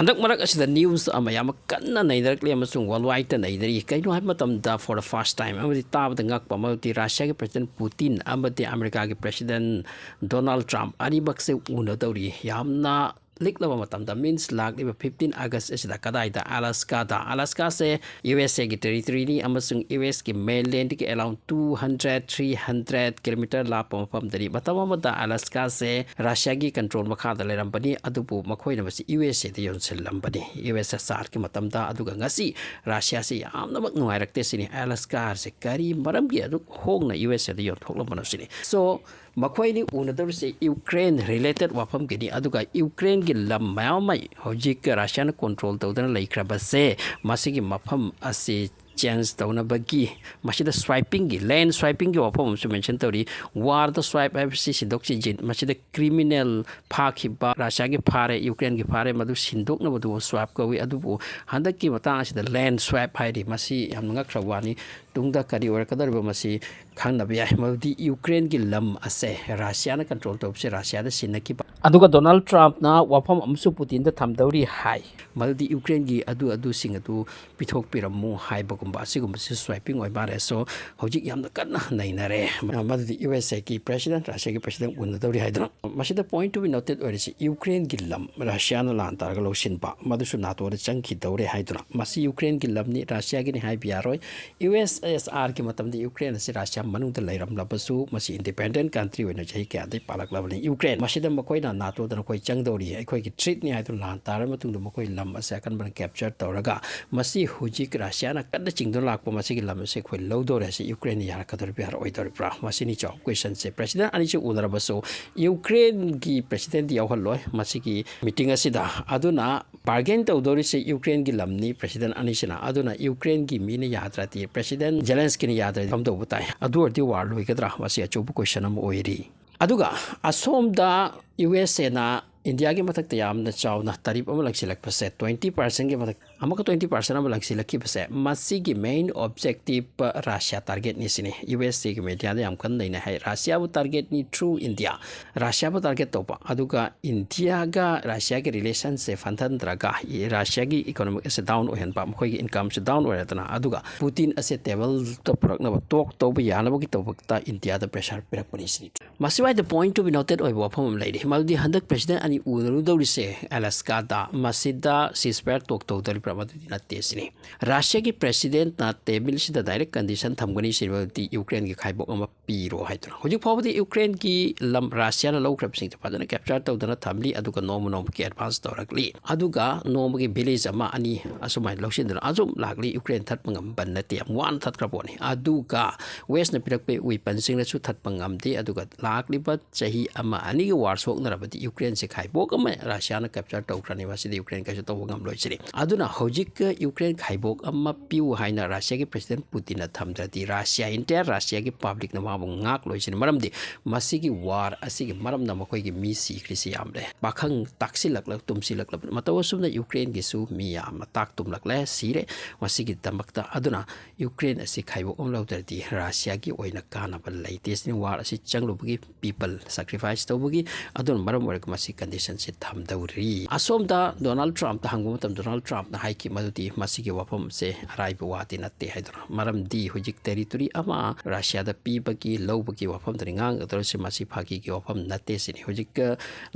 Handak marak asida news amayama kanna naidarakli amasung worldwide ta naidari kaino hay matamda for the first time amadi tabada ngakpa amadi Russia ki President Putin amadi America ki President Donald Trump anibakse una dawri yamna liklaba matamda means lakliba 15 August asida kadaida Alaska se USA ki territory ni amasung US ki mainland ki around 200-300 kilometer lapa mafam dari matamamada Alaska se Russia ki control makhada lerambani adubu makhoina basi USA de yonsel lambani USA sar ki matamda aduga ngasi Russia se yamna mak nuairakte sini Alaska se kari maram gi adu hongna USA de yon thoklambana sini so makhoi unadawse Ukraine related wafam gini aduga Ukraine gi lam mayamai hojik Russia na control tawdana laikhrabase masigi mafam ase chance tawna bagi masida swiping gi land swiping gi wafam su mention tawri war the swipe fc sindokchi jin masida criminal phakhiba Russia gi phare Ukraine gi phare madu sindokna madu swap ko wi adubu handaki mata asida land swap haidi masi yamnga khrawani tungda kari or kadar masi khangna bi madi Ukraine gi lam ase Russia na control tawse Russia da sinaki aduga Donald Trump na wafam amsu Putin da thamdawri hai madi Ukraine gi adu sing adu pithok piramu hai bagumba asigum swiping oi bare so hojik yamna kanna nainare madi USA ki president Russia ki president unadawri haidra masida point to be noted or is Ukraine gi lam Russia na lan tar ga losin ba madu su nato da changki dawre haidra masi Ukraine gi lam ni Russia gi ni hai biaroi USSR ki matam di Ukraine si Russia manung da lairam labasu masi independent country wena jai ka dai palak labani Ukraine masida makoi na nato da koi changdawri aikoi ki treat ni haidra lan tar matung da makoi lam asa kan ban capture tawraga masi hujik Russia na kadda chingdo lakpa masi gi lam se khoi lodore si Ukraine ya ka dor biar oi dor pra masi ni job question se president ani che unarabaso Ukraine gi president di awhalloi masi gi meeting asida aduna bargain tawdori se Ukraine gi lamni president ani sina aduna Ukraine gi mini yadra ti president Zelensky ni yadra thamdo butai adu ordi war loi kadra masi achobu question am oiri aduga asom da USA na India ki matak tayam na chaw na tarif am lagsilak pase 20% ki matak amaka 20% am lagsilak ki pase masi ki main objective Russia target ni sini USA ki media de am kan nei na hai Russia bu target ni through India Russia bu target to pa aduga India ga Russia ki relation se fantan draga Russia ki economic se down ohen pa mkhoi ki income se down ore tana aduga Putin ase table to product na talk to ba yana ba ki to ta India da pressure pirak pani sini masi why the point to be noted oi wa phom lady maldi handak president ani udaru se Alskada masida ceasefire talk to dari pramadina tesini Russia ki president na table si da direct condition thamgani sirwati Ukraine ki khaibok ama piro haitro hoji phawdi Ukraine ki lam Russia na low crap sing padana capture to dana thamli aduga nom ki advance torakli aduga nom ki village ama ani asumai lawsin dana azum lagli Ukraine that pangam banati am one that kraponi aduga west na pirakpe weapon sing na su that pangam de aduga lagli ba chahi ama ani ki war sok na rabati Ukraine se khaibok ama Russia na capture to krani wasidi Ukraine ka to ngam loisiri aduna hojik Ukraine khaibok ama piu haina Russia ki president Putin na thamdrati Russia entire Russia ki public na mabu ngak loisiri maramdi masigi war asigi maram na makoi ki mi si krisi amle bakhang taksilak lak tumsilak lak matawasum na Ukraine gi su mi am tak tumlak le sire masigi tamakta aduna Ukraine asi khaibok om lautarti Russia ki oina kana bal latest ni war asi changlubugi people sacrifice tobugi adun maram work masi condition se thamdauri asom da Donald Trump ta hangum tam Donald Trump na haiki maduti masigi wapam se arai buwati natte haidra maram di hujik territory ama Russia da pi bagi low bagi wapam dringang atau se masi phagi ki wapam natte sini hujik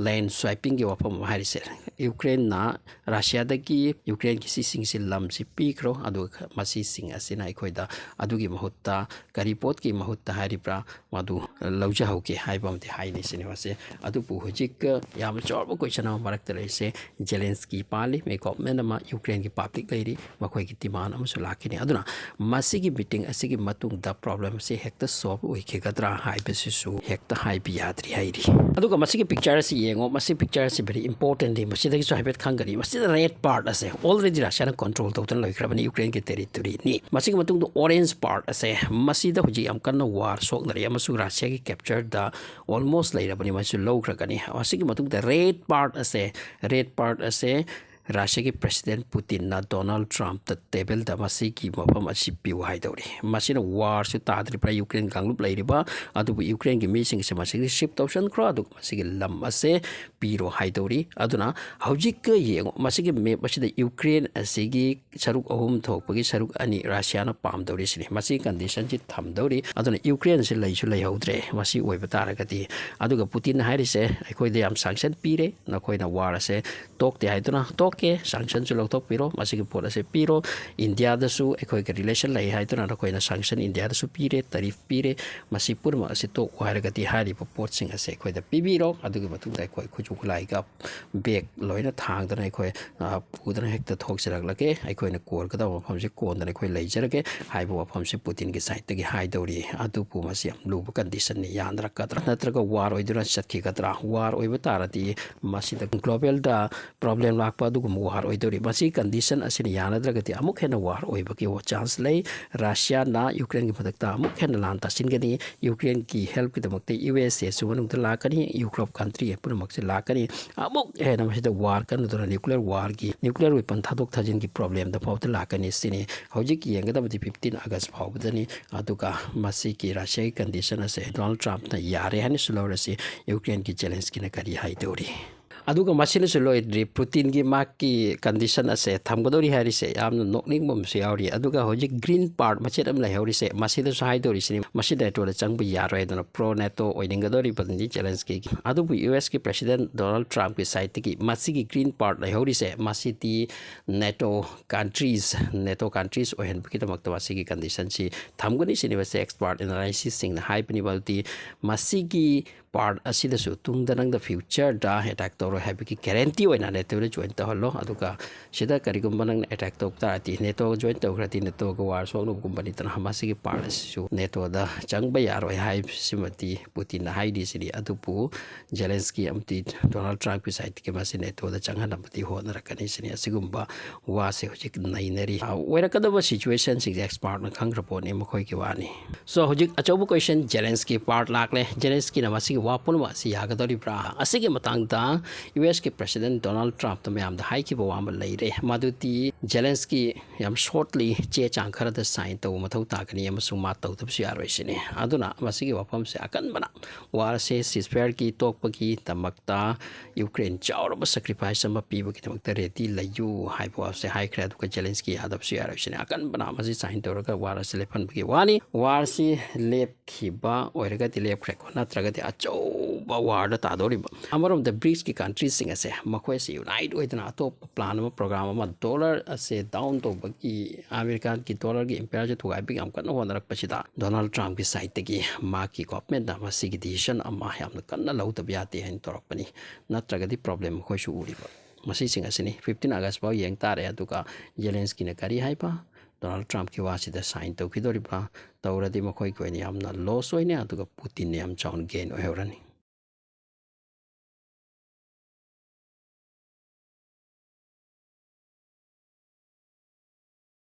land swiping ki wapam harise Ukraine na Russia da ki Ukraine ki sing silam si pikro adu masi sing asina ikoida adu gi mahutta karipot ki mahutta haripra madu lawja hauke haibam ti haini sini wase adu pu hujik yam chorbo question am barak tere se Zelensky pali me government ma Ukraine ki public lady makoi ki demand am su lakini aduna masigi meeting asigi matung da problem se hekta solve oi ke gadra hai besisu hekta hai biatri hairi aduga masigi picture si yengo masi picture si very important masi da ki so habet khangari masi da red part ase already Russia na control to tan loikrabani Ukraine ki territory ni masigi matung do orange part ase masi da huji am kan war sok nari amasu Russia ki capture da almost lairabani masu low kragani asigi matung da red part ase Russia ki President Putin na Donald Trump the table da masi ki mapam asi piu hai dori masina war su ta dri pra Ukraine ganglup lai riba adu bu Ukraine ki meeting se masi ship option kra adu masi ki lam ase piro hai dori aduna haujik ka ye masi ki me masi da Ukraine ase gi saruk ahum thok pagi saruk ani Russia na pam dori sini masi condition ji tham dori aduna Ukraine se lai su lai haudre masi oi bata ra gati adu ga Putin hai ri se khoi de am sanction pire na khoi na war ase tok te hai duna tok ke sanction su lok tok piro masi ki por ase piro India da su khoi ke relation lai hai duna khoi na sanction India da su pire tarif pire masi purma ase tok wa ra gati hari pot sing ase khoi da pibiro adu gi batu dai khoi khuju lai ga bek loina thang da khoi pu da hek ta thok sirak lake khoi na kor ka da pham se kon da khoi lai jarake hai bo pham se Putin ki side gi hai dori adu pu masi am lu condition ni yan ra ka tra na tra ga war oi dura chat ki ka tra war oi ba tarati masi da global da problem lak pa du gu war oi dori masi condition asini yana dra gati amuk hena war oi ba ki wo chance lei Russia na Ukraine ki phadak ta amuk hena lan ta sin gani Ukraine ki help ki damak te USA su wanung ta la kani Europe country pur mak se la kani amuk hena masi da war kan dura nuclear war gi nuclear weapon thadok thajin ki problem da phaw ta la kani sini hojik ki yanga da 15 August phaw badani aduka masi ki Russia ki condition ase Donald Trump na yare hani sulawrasi Ukraine ki Zelensky na kari hai dori aduga masina su loi dri Putin gi mak ki condition ase thamgadori hari se amna nokning bom se yauri aduga hoji green part machet am lai hauri se masida su hai dori sini masida to da changbu yaroi dona pro nato oidingadori patni Zelensky adubu US ki president Donald Trump ki side ki masi ki green part lai hauri se masiti nato countries ohen ki tamak to masi ki condition si thamgani sini wase expert analysis sing na hai pani balti masi ki part asida su tung da nang the future da attack to ro have ki guarantee oina ne to join to holo aduka sida karigum banang attack to ta ti ne to join to grati ne to go war so no company tan hamasi ki part su ne to da chang ba yaro hai simati Putin na hai di siri adupu Zelensky amti Donald Trump ki side ki masi ne to da chang han amti ho na rakani sini asigumba wa se hojik naineri wera kada ba situation sig expert na khang rapo ne mkhoi ki wani so hojik achobu question Zelensky part lakle Zelensky na masi wapun wa si yagadori bra asige matang da US ke president Donald Trump to mayam da hai ki bo am leire maduti Zelensky yam shortly che chang khara da sign to mathau ta kani am suma to tab si aroi sine aduna masige wapam se akan bana war se ceasefire ki tok pa ki tamakta Ukraine chawra ba sacrifice am pi ba ki tamakta reti layu hai bo se hai khra du ka Zelensky adab si aroi sine akan bana masi sign to ka war se lephan ki wani war si lep khiba oiraga ti lep khra ko na traga ti ba war da ta dori ba amarom the BRICS ki countries sing ase makhoi se unite oidna to plan ma program ma dollar ase down to ba ki American ki dollar ki imperial to ga big am kan ho narak pasida Donald Trump ki side ki ma ki government da ma si decision amma yam kan na lau ta biate hen torok pani na traga di problem khoi su uri ba masi sing ase ni 15 August ba yeng tare aduka Zelensky na kari hai pa Donald Trump ki wasi da sign to ki dori ba tawra di makhoi ko ni amna loss oine aduka Putin ni am chaun gain o heurani